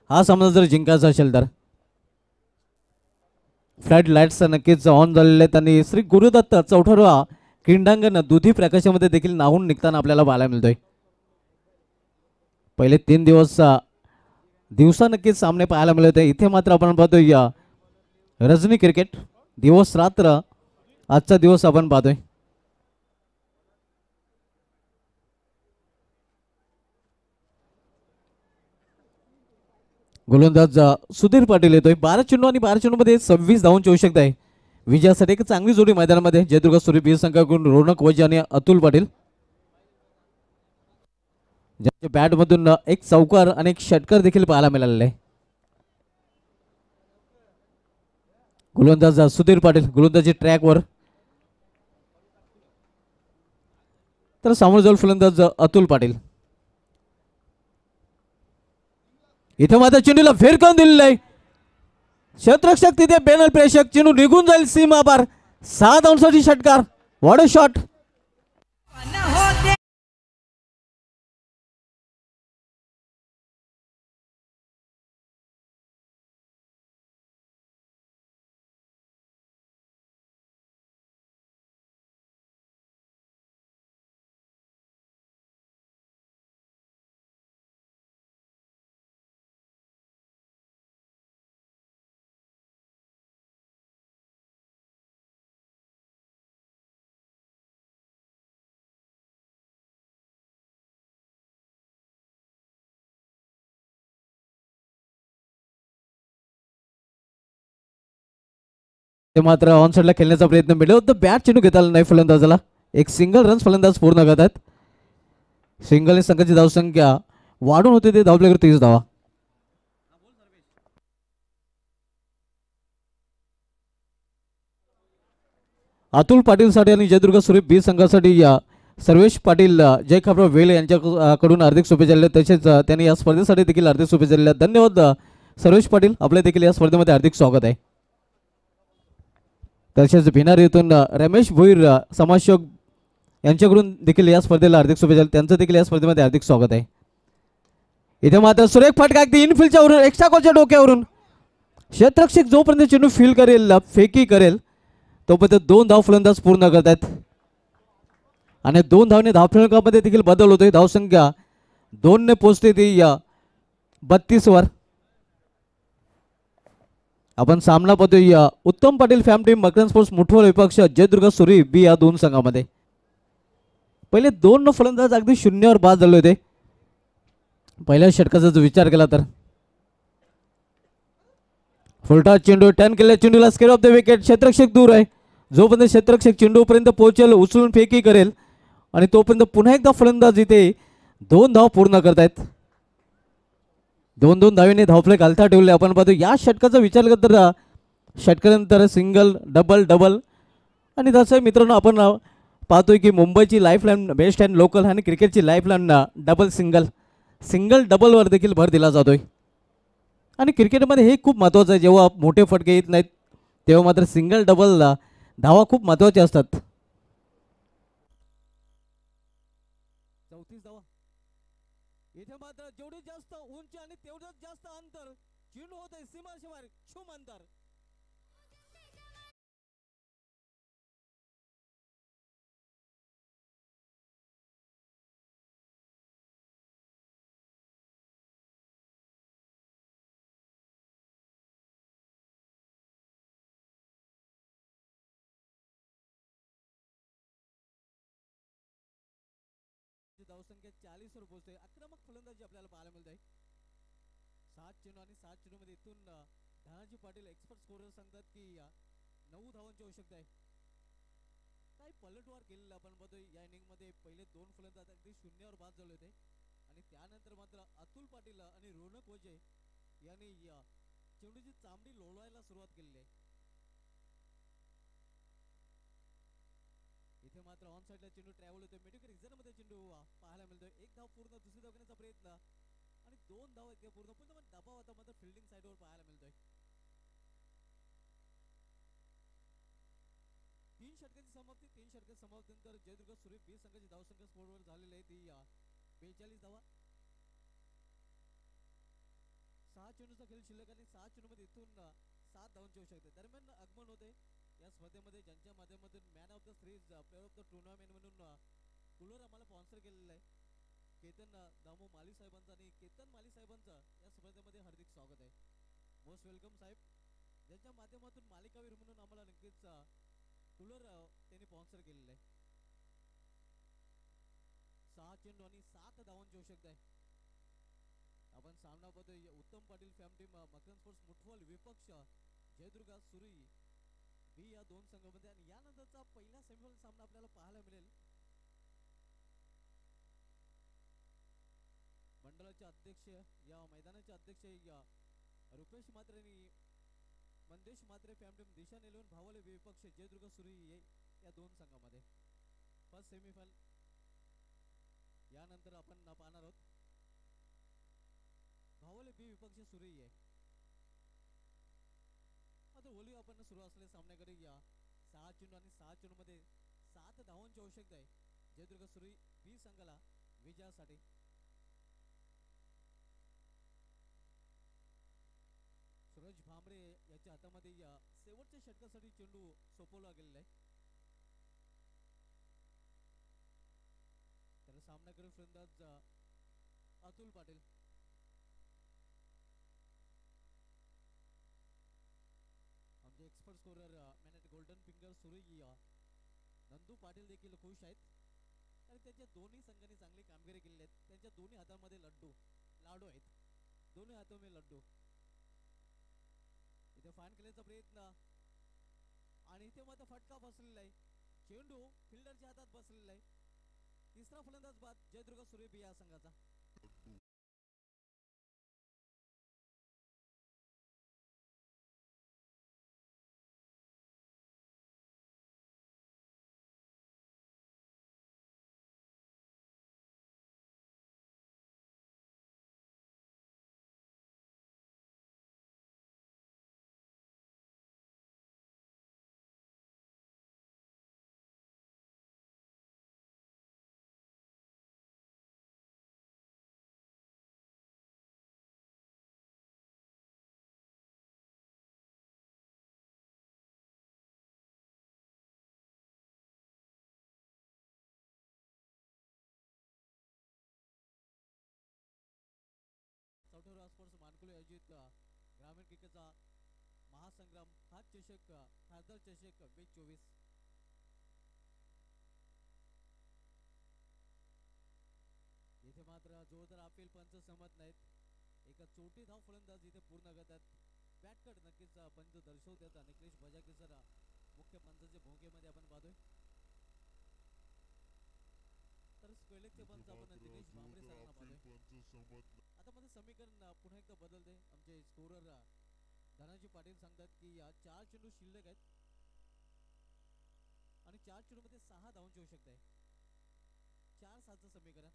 हा सामना जर जिंकायचा असेल तर. फ्लड लाईट्स नक्कीच ऑन झालेले आहेत आणि श्री गुरुदत्त 4वा क्रीडांगण दुधी प्रकाशामध्ये देखील नाहून निघताना आपल्याला पाहायला मिळतोय. पहिले 3 दिवस दिवसा नक्कीच सामने पाहायला मिळत आहे. इथे मात्र आपण पाहतोय रजनी क्रिकेट दिवस रात्र आजचा दिवस आपण पाहतोय. गोलंदाज सुधीर पाटील येतोय. 12 चेंडू आणि 12 चेंडू मध्ये 26 धावांची आवश्यकता आहे विजयासाठी. एक चांगली जोडी मैदानामध्ये जयदुर्ग सूर्य बी संघाकडून रोनक वजी आणि अतुल पाटील, ज्यांच्या बॅट मधून एक चौकार आणि एक षटकार देखील पाहायला मिळालेला आहे. गोलंदाज सुधीर पाटील गोलंदाजी ट्रॅकवर, तर समोर जाऊन फलंदाज अतुल पाटील. इथे मात्र चेंडूला फेरकावून दिलेला आहे. क्षेत्ररक्षक तिथे बॅनर प्रेक्षक, चेंडू निघून जाईल सीमा पार. 6 धावांसाठी षटकार. What a shot. ते मात्र ऑन साईडला खेळण्याचा प्रयत्न मिळेल. द बॅट चेंडू घेता आला नाही फलंदाजाला. एक सिंगल रन्स फलंदाज पूर्ण करतात. सिंगल संघाची धावसंख्या वाढून होते ते धावपल्याकडे 30 धावा. अतुल पाटील साठी आणि जयदुर्ग सूर्य बी संघासाठी सर्वेश पाटील जय खापराव वेले यांच्याकडून हार्दिक शुभेच्छा दिल्या. तसेच त्यांनी या स्पर्धेसाठी देखील हार्दिक शुभेच्छा दिल्या. धन्यवाद सर्वेश पाटील, आपले देखील या स्पर्धेमध्ये हार्दिक स्वागत आहे. तसेच भिनार येथून रमेश भोईर समाजसेवक यांच्याकडून देखील या स्पर्धेला हार्दिक शुभेच्छा, त्यांचं देखील या स्पर्धेमध्ये हार्दिक स्वागत आहे. इथे मात्र सुरेख फटका अगदी इनफिल्डच्या वरून एक्स्ट्रा कॉलच्या डोक्यावरून. क्षेत्ररक्षक जोपर्यंत चेंडू फील करेल फेकी करेल तोपर्यंत 2 धाव फलंदाज पूर्ण करतात आणि 2 धावने धावफलकामध्ये देखील बदल होतोय. धावसंख्या 2 ने पोहोचते ती 32 वर. आपण सामना पाहतोय Uttam Patil fam team Makarand sports Muthval विपक्ष जयदुर्ग सूर्य बी या 2 संघामध्ये. पहिले 2 फलंदाज अगदी शून्यावर बाद झाले होते पहिल्या षटकाचा जर विचार केला तर. फुलटा चेंडू टर्न केलेल्या चेंडूला स्केअर ऑफ द विकेट. क्षेत्ररक्षक दूर आहे. जोपर्यंत क्षेत्ररक्षक चेंडूपर्यंत पोहोचेल उचलून फेकी करेल आणि तोपर्यंत पुन्हा एकदा फलंदाज इथे 2 धाव पूर्ण करतायत. 2-2 धावेने धावफलक घालता ठेवले. आपण पाहतो या षटकाचा विचार केला तर षटकानंतर सिंगल डबल डबल आणि तसं मित्रांनो आपण पाहतोय की मुंबईची लाईफलाईन बेस्ट अँड लोकल आणि क्रिकेटची लाईफलाईन डबल सिंगल डबलवर देखील भर दिला जातोय. आणि क्रिकेटमध्ये हे खूप महत्त्वाचं आहे. जेव्हा मोठे फटके येत नाहीत तेव्हा मात्र सिंगल डबल धावा खूप महत्त्वाच्या असतात. 34 धावा. इथे मात्र जेवढी जास्त उंची आणि तेवढंच जास्त अंतर चेंडू होते सीमाशिवाय क्षुम अंतर. धावसंख्या 40 वर पोहोचते. आक्रमक फलंदाजी आपल्याला पाहायला मिळते. 7 चेंडू आणि 7 चेंडू मध्ये इथून धनाजी पाटील एक्सपर्ट स्कोरर सांगतात की 9 धावांची आवश्यकता आहे. काही पलटवार केलेला आपण बघतोय या इनिंग मध्ये. पहिले 2 फलंदाज अगदी शून्यावर बाद झाले होते आणि त्यानंतर मात्र अतुल पाटील आणि रोनक वजे यांनी चेंडूची चामडी लोळवायला सुरुवात केलेली आहे. इथे मात्र ऑन साइडला चेंडू ट्रॅव्हल होतोय. मिडविकेट एक्झाम मध्ये चेंडू पाहायला मिळतोय. 1 धाव पूर्ण, दुसरी धाव घेण्याचा प्रयत्न आणि 2 धाव इथे पूर्ण. पण दबाव आता मात्र फिल्डिंग साइडवर पाहायला मिळतोय. 3 षटकांची समाप्तीनंतर जयदुर्ग सूर्य बी संघाची धावसंख्या स्कोरवर झालेली आहे ती 42 धावा. 6 चेंडूचा खेळ शिल्लक आणि 6 चेंडू मध्ये इथून 7 धावांची आवश्यकता. दरम्यान आगमन होते या स्पर्धेमध्ये ज्यांच्या माध्यमातून man of the series, player of the tournament म्हणून कूलर आम्हाला स्पॉन्सर केलेला आहे. 7 चेंडूचा खेळ शिल्लक आणि 7 चेंडू मध्ये इथून 7 धावांची आवश्यकता. 6 चेंडूचा खेळ शिल्लक आणि 6 चेंडू मध्ये इथून 7 धावांची आवश्यकता. केतन दामू माली साहेबांचं आणि केतन माली साहेबांचं या स्पर्धेमध्ये हार्दिक स्वागत आहे. मोस्ट वेलकम साहेब, ज्यांच्या माध्यमातून मालिकावीर म्हणून आम्हाला नक्कीच कूलर त्यांनी स्पॉन्सर केलेलं आहे. 6 चेंडू आणि 7 धावांची आवश्यकता आहे. आपण सामना पाहतोय Uttam Patil fam team Makarand sports Muthval विपक्ष जयदुर्गा सुरी बी या दोन संघामध्ये. आणि यानंतरचा पहिला सेमीफायनल सामना आपल्याला पाहायला मिळेल. मंडळाचे अध्यक्ष या मैदानाचे अध्यक्ष या रुपेश म्हात्रे आणि मंदेश म्हात्रे फॅम टीम दिशा निलवून भावले विपक्ष जयदुर्गा सुरी या दोन संघामध्ये फर्स्ट सेमीफायनल. यानंतर आपण पाहणार आहोत भावले बी विपक्ष सुरी आहे. मात्र बोलूया आपण सुरू असलेल्या सामन्याकडे. या 6 चेंडू आणि 6 चेंडू मध्ये 7 धावांची आवश्यकता आहे जयदुर्गा सुरी बी संघाला विजयासाठी. सूरज भांबरे याच्या हातामध्ये या शेवटच्या षटकासाठी चेंडू सोपवला गेलेला आहे. त्याला सामना करून फलंदाज अतुल पाटील. आमचे एक्सपर्ट स्कोरर मॅनेट गोल्डन फिंगर सुरेगी नंदू पाटील देखील खुश आहेत आणि त्यांच्या दोन्ही संघांनी चांगली कामगिरी केलेली आहे. त्यांच्या दोन्ही हातामध्ये लाडू आहेत. दोन्ही हातामध्ये लड्डू. इथे फाईन केल्याचा प्रयत्न आणि इथे मात्र फटका बसलेला आहे. चेंडू फिल्डरच्या हातात बसलेला आहे. तिसरा फलंदाज बाद जयदुर्गा सुरेबी या संघाचा. चौथरा स्पोर्ट्स मानकुले आयोजित ग्रामीण क्रिकेटचा महासंग्राम हात चषक खासदार चषक 2024. इथे मात्र जोरदार अपील पंच सहमत नाहीत. एका चोटी धाव फलंदाज इथे पूर्ण करतात. बॅटकट नक्कीच पंच दर्शवतात. निकलेश बजाके सर मुख्य पंचाच्या भूमिकेमध्ये आपण पाहतोय. तर स्क्वेलेकचे पंच आपण दिनेश भांबरे सरांना पाहतोय. आता मध्ये समीकरण पुन्हा एकदा बदलते. आमचे स्कोरर धनाजी पाटील सांगतात की या 4 चेंडू शिल्लक आहेत आणि 4 चेंडू मध्ये 6 धावांची आवश्यकता आहे. 4-7चं समीकरण.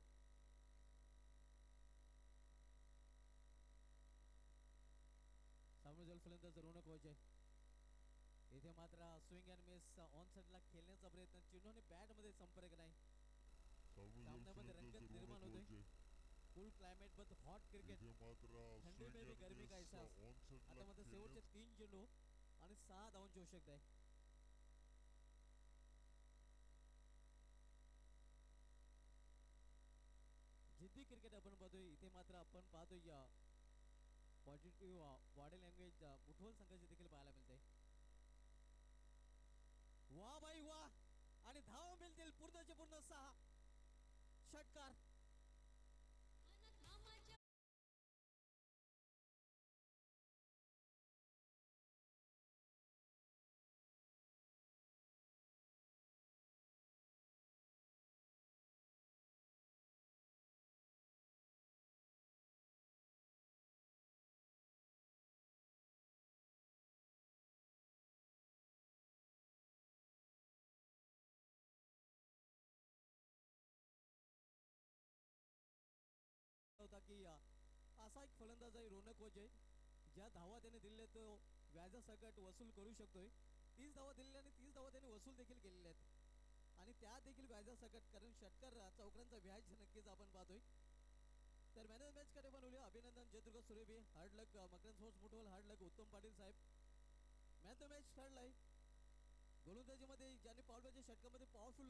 सामने जल फलंदाज रौनक वजय. इथे मात्र स्विंग अँड मिस ऑन साइडला खेळण्याचा प्रयत्न. चेंडूने बॅट मध्ये संपर्क नाही. सामन्यामध्ये रंगत निर्माण होतोय. Cool climate but hot cricket. थंडी में भी गर्मी का एहसास. आता मध्ये शेवटचे 3 चेंडू आणि 6 धावांची आवश्यकता आहे. जिद्दी क्रिकेट आपण पाहतोय. इथे मात्र आपण पाहतोय पॉझिटिव्ह बॉडी लँग्वेज मुठवल संघाची देखील पाहायला मिळते. वा बाई वा. आणि धावा मिळतील पूर्णचे पूर्ण 6 षटकार. होता की असा एक फलंदाज आहे रौनक वजय. ज्या धावा त्याने दिलेल्या तो व्याजासकट वसूल करू शकतोय. 30 धावा दिलेल्या आणि 30 धावा त्याने वसूल देखील केलेल्या आहेत आणि त्या देखील व्याजासकट. कारण षटकार चौकांचा व्याज नक्कीच आपण पाहतोय. तर मॅन ऑफ द मॅच कडे बनवले अभिनंदन जयदुर्गा सुरेबी. हार्ड लक मकरंद स्पोर्ट्स मुठवल. हार्ड लक उत्तम पाटील साहेब. मॅन ऑफ द मॅच ठरलाय गोलंदाजीमध्ये ज्यांनी पावलाच्या षटकामध्ये पॉवरफुल